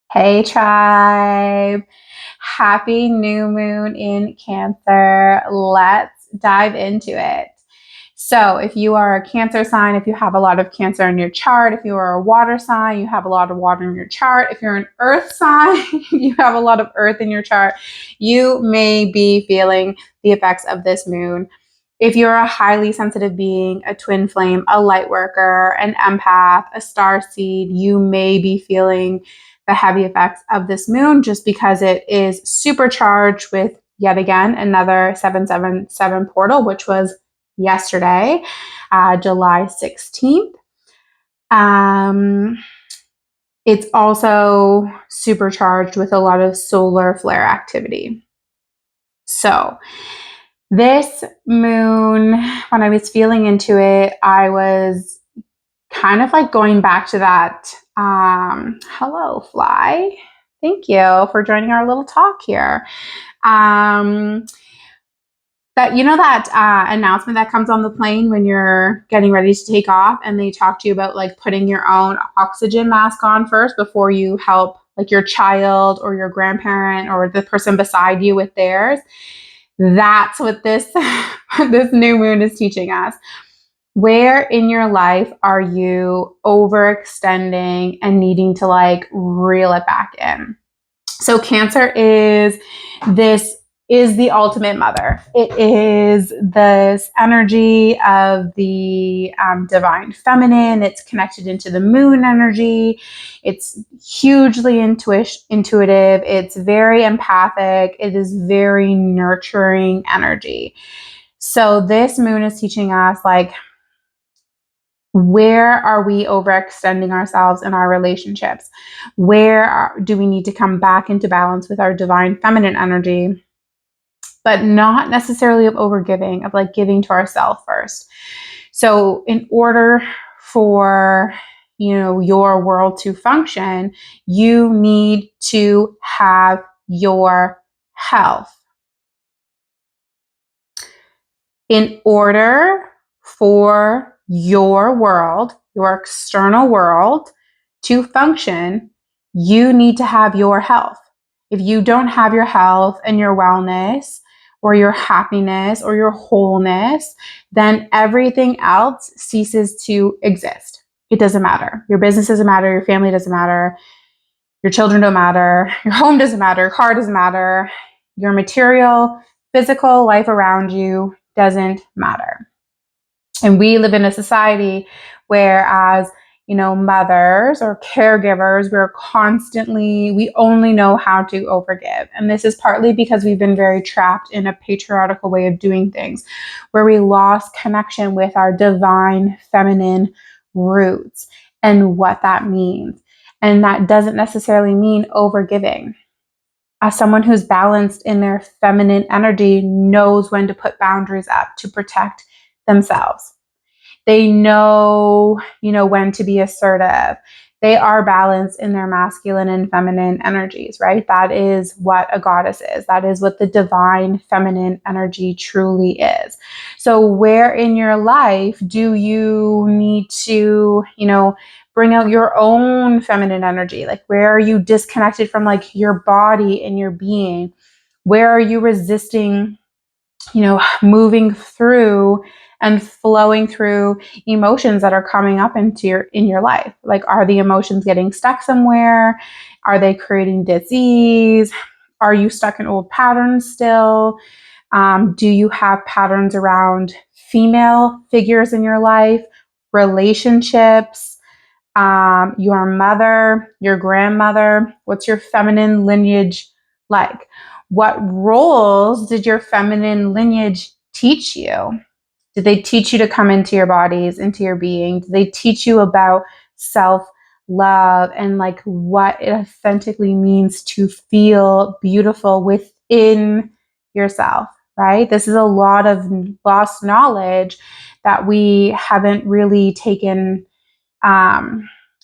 Hey tribe, happy new moon in Cancer. Let's dive into it. So if you are a Cancer sign, if you have a lot of Cancer in your chart, if you are a water sign, you have a lot of water in your chart. If you're an earth sign, you have a lot of earth in your chart. You may be feeling the effects of this moon. If you're a highly sensitive being, a twin flame, a light worker, an empath, a star seed, you may be feeling the heavy effects of this moon just because it is supercharged with yet again another 777 portal, which was yesterday, July 16th. It's also supercharged with a lot of solar flare activity. So this moon, when I was feeling into it, I was kind of like going back to that. Hello, Fly. Thank you for joining our little talk here. That announcement that comes on the plane when you're getting ready to take off, and they talk to you about like putting your own oxygen mask on first before you help like your child or your grandparent or the person beside you with theirs. That's what this this new moon is teaching us. Where in your life are you overextending and needing to like reel it back in? So Cancer is the ultimate mother. It is this energy of the divine feminine. It's connected into the moon energy. It's hugely intuitive. It's very empathic. It is very nurturing energy. So this moon is teaching us like, where are we overextending ourselves in our relationships? Do we need to come back into balance with our divine feminine energy, but not necessarily of overgiving, of like giving to ourselves first. So in order for your world to function, you need to have your health. In order for your world, your external world, to function, you need to have your health. If you don't have your health and your wellness or your happiness or your wholeness, then everything else ceases to exist. It doesn't matter. Your business doesn't matter. Your family doesn't matter. Your children don't matter. Your home doesn't matter. Your car doesn't matter. Your material, physical life around you doesn't matter. And we live in a society where, as mothers or caregivers, we only know how to overgive. And this is partly because we've been very trapped in a patriarchal way of doing things, where we lost connection with our divine feminine roots and what that means. And that doesn't necessarily mean overgiving. As someone who's balanced in their feminine energy knows when to put boundaries up to protect themselves. They know, when to be assertive. They are balanced in their masculine and feminine energies, right? That is what a goddess is. That is what the divine feminine energy truly is. So where in your life do you need to, bring out your own feminine energy? Like, where are you disconnected from like your body and your being? Where are you resisting, moving through and flowing through emotions that are coming up in your life? Like, are the emotions getting stuck somewhere? Are they creating disease? Are you stuck in old patterns still? Do you have patterns around female figures in your life, relationships, your mother, your grandmother? What's your feminine lineage like? What roles did your feminine lineage teach you? Did they teach you to come into your bodies, into your being? Did they teach you about self-love and like what it authentically means to feel beautiful within yourself, right? This is a lot of lost knowledge that we haven't really taken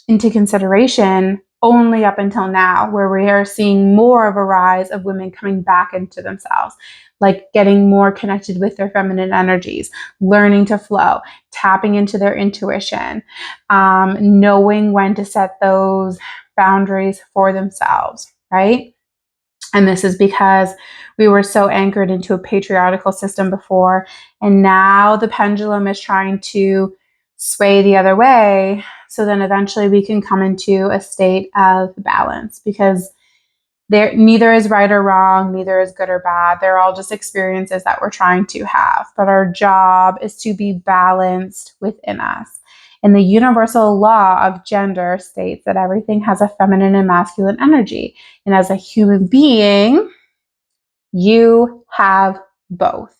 into consideration only up until now, where we are seeing more of a rise of women coming back into themselves, like getting more connected with their feminine energies, learning to flow, tapping into their intuition, knowing when to set those boundaries for themselves, right? And this is because we were so anchored into a patriarchal system before, and now the pendulum is trying to sway the other way. So then eventually we can come into a state of balance, because neither is right or wrong, neither is good or bad. They're all just experiences that we're trying to have. But our job is to be balanced within us. And the universal law of gender states that everything has a feminine and masculine energy. And as a human being, you have both.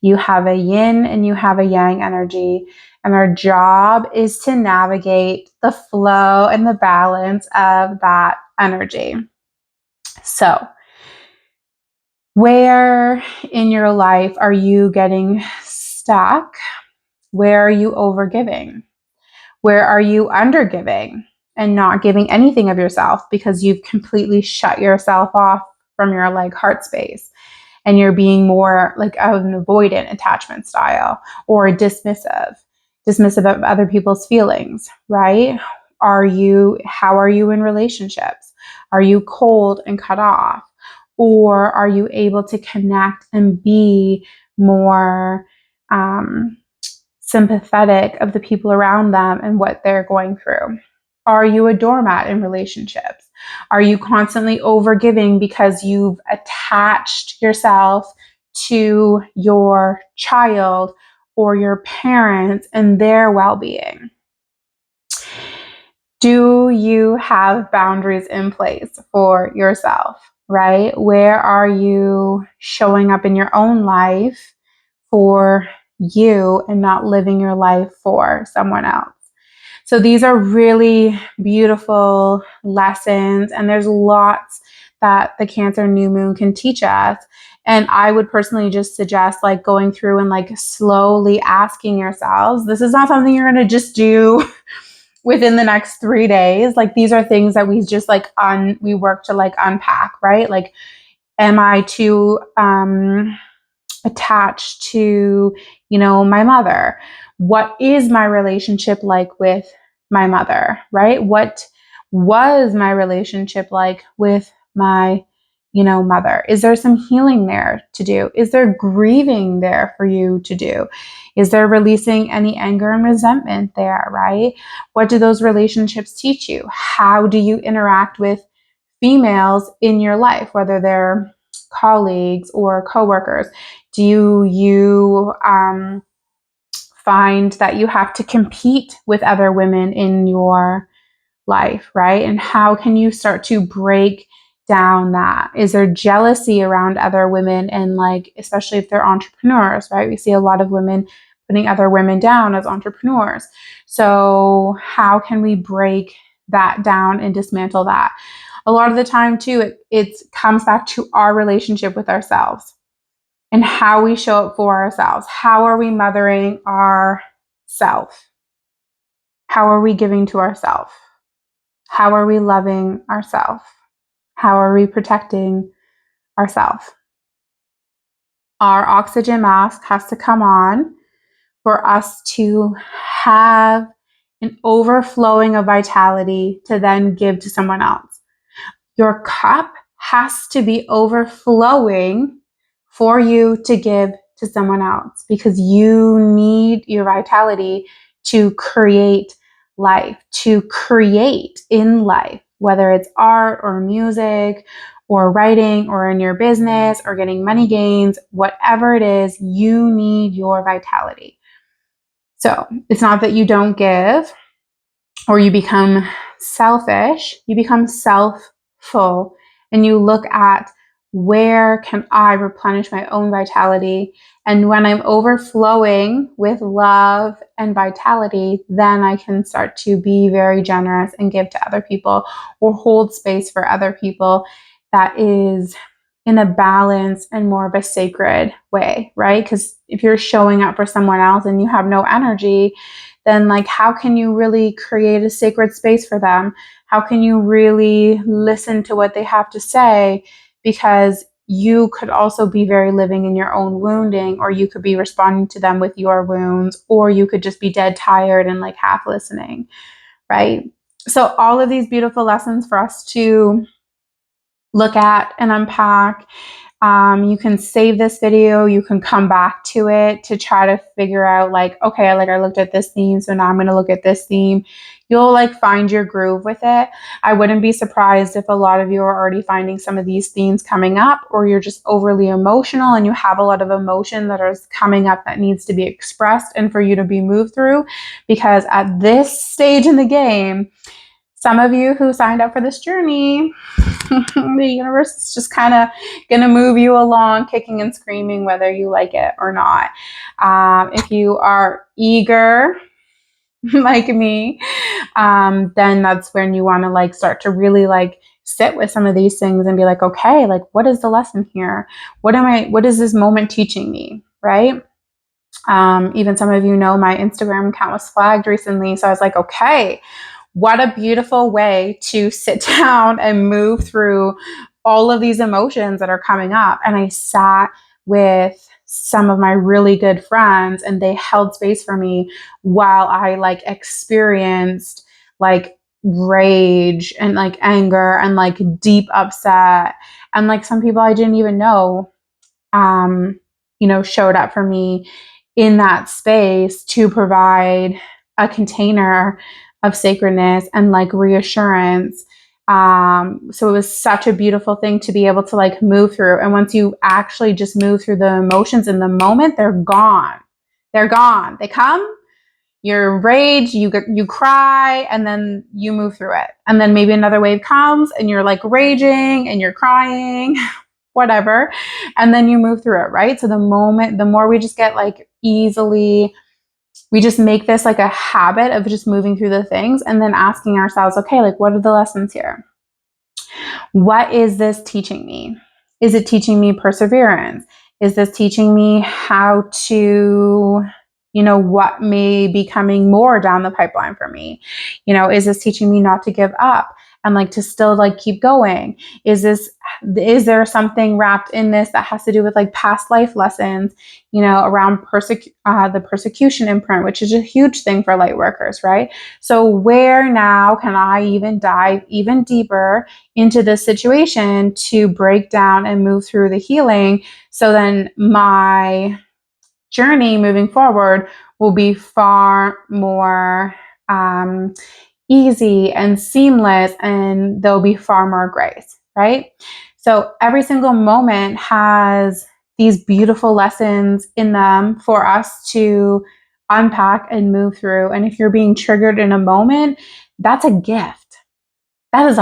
You have a yin and you have a yang energy. And our job is to navigate the flow and the balance of that energy. So, where in your life are you getting stuck? Where are you overgiving? Where are you undergiving and not giving anything of yourself because you've completely shut yourself off from your like heart space, and you're being more like an avoidant attachment style, or dismissive of other people's feelings, right? How are you in relationships? Are you cold and cut off? Or are you able to connect and be more sympathetic of the people around them and what they're going through? Are you a doormat in relationships? Are you constantly overgiving because you've attached yourself to your child or your parents and their well-being? Do you have boundaries in place for yourself, right? Where are you showing up in your own life for you and not living your life for someone else? So these are really beautiful lessons, and there's lots that the Cancer new moon can teach us. And I would personally just suggest like going through and like slowly asking yourselves, this is not something you're going to just do within the next 3 days. Like, these are things that we just like we work to like unpack, right? Like, am I too attached to, my mother? What is my relationship like with my mother, right? What was my relationship like with my, mother? Is there some healing there to do? Is there grieving there for you to do? Is there releasing any anger and resentment there, right? What do those relationships teach you? How do you interact with females in your life, whether they're colleagues or coworkers? Do you find that you have to compete with other women in your life, right? And how can you start to break down that? Is there jealousy around other women, and like, especially if they're entrepreneurs, right? We see a lot of women putting other women down as entrepreneurs. So how can we break that down and dismantle that? A lot of the time too, it comes back to our relationship with ourselves and how we show up for ourselves. How are we mothering ourselves? How are we giving to ourselves? How are we loving ourselves? How are we protecting ourselves? Our oxygen mask has to come on for us to have an overflowing of vitality to then give to someone else. Your cup has to be overflowing for you to give to someone else, because you need your vitality to create life, to create in life, whether it's art or music or writing or in your business or getting money gains, whatever it is, you need your vitality. So it's not that you don't give or you become selfish, you become self-full, and you look at, where can I replenish my own vitality? And when I'm overflowing with love and vitality, then I can start to be very generous and give to other people, or hold space for other people that is in a balanced and more of a sacred way, right? Because if you're showing up for someone else and you have no energy, then like how can you really create a sacred space for them? How can you really listen to what they have to say? Because you could also be very living in your own wounding, or you could be responding to them with your wounds, or you could just be dead tired and like half listening, right? So all of these beautiful lessons for us to look at and unpack. You can save this video. You can come back to it to try to figure out like, okay, like I looked at this theme, so now I'm going to look at this theme. You'll like find your groove with it. I wouldn't be surprised if a lot of you are already finding some of these themes coming up, or you're just overly emotional and you have a lot of emotion that is coming up that needs to be expressed and for you to be moved through. Because at this stage in the game, some of you who signed up for this journey, the universe is just kind of going to move you along, kicking and screaming, whether you like it or not. If you are eager, like me, then that's when you want to like start to really like sit with some of these things and be like, okay, like what is the lesson here? What is this moment teaching me? Right? Even some of you know my Instagram account was flagged recently. So I was like, okay, what a beautiful way to sit down and move through all of these emotions that are coming up. And I sat with some of my really good friends and they held space for me while I like experienced like rage and like anger and like deep upset. And like some people I didn't even know, showed up for me in that space to provide a container of sacredness and like reassurance. So it was such a beautiful thing to be able to like move through. And once you actually just move through the emotions in the moment, they're gone. They're gone. They come, you're rage, you cry, and then you move through it. And then maybe another wave comes and you're like raging and you're crying, whatever. And then you move through it, right? So the more we just get like we just make this like a habit of just moving through the things and then asking ourselves, okay, like what are the lessons here? What is this teaching me? Is it teaching me perseverance? Is this teaching me how to, what may be coming more down the pipeline for me? Is this teaching me not to give up and like to still like keep going? Is there something wrapped in this that has to do with like past life lessons, around the persecution imprint, which is a huge thing for light workers, right? So where now can I even dive even deeper into this situation to break down and move through the healing, so then my journey moving forward will be far more easy and seamless, and there'll be far more grace, right? So every single moment has these beautiful lessons in them for us to unpack and move through. And if you're being triggered in a moment, that's a gift. That is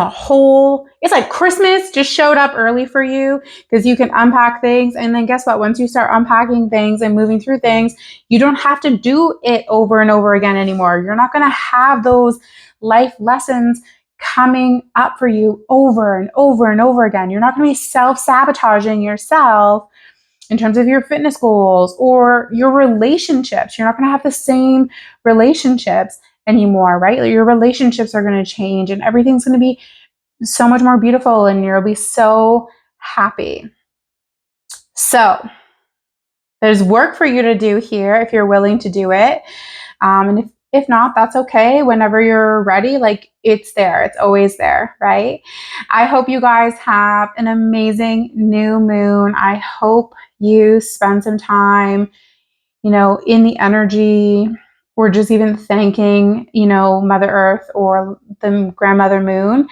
it's like Christmas just showed up early for you because you can unpack things. And then guess what? Once you start unpacking things and moving through things, you don't have to do it over and over again anymore. You're not going to have those life lessons coming up for you over and over and over again. You're not going to be self-sabotaging yourself in terms of your fitness goals or your relationships. You're not going to have the same relationships anymore, right? Your relationships are going to change and everything's going to be so much more beautiful and you'll be so happy. So there's work for you to do here if you're willing to do it. And if not, that's okay. Whenever you're ready, like it's there. It's always there, right? I hope you guys have an amazing new moon. I hope you spend some time, in the energy, or just even thanking, Mother Earth or the grandmother moon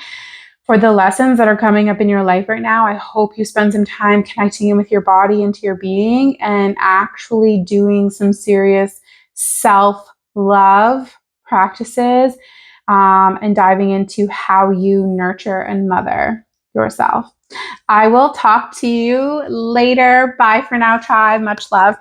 for the lessons that are coming up in your life right now. I hope you spend some time connecting in with your body and to your being and actually doing some serious self-love practices, and diving into how you nurture and mother yourself. I will talk to you later. Bye for now, tribe. Much love.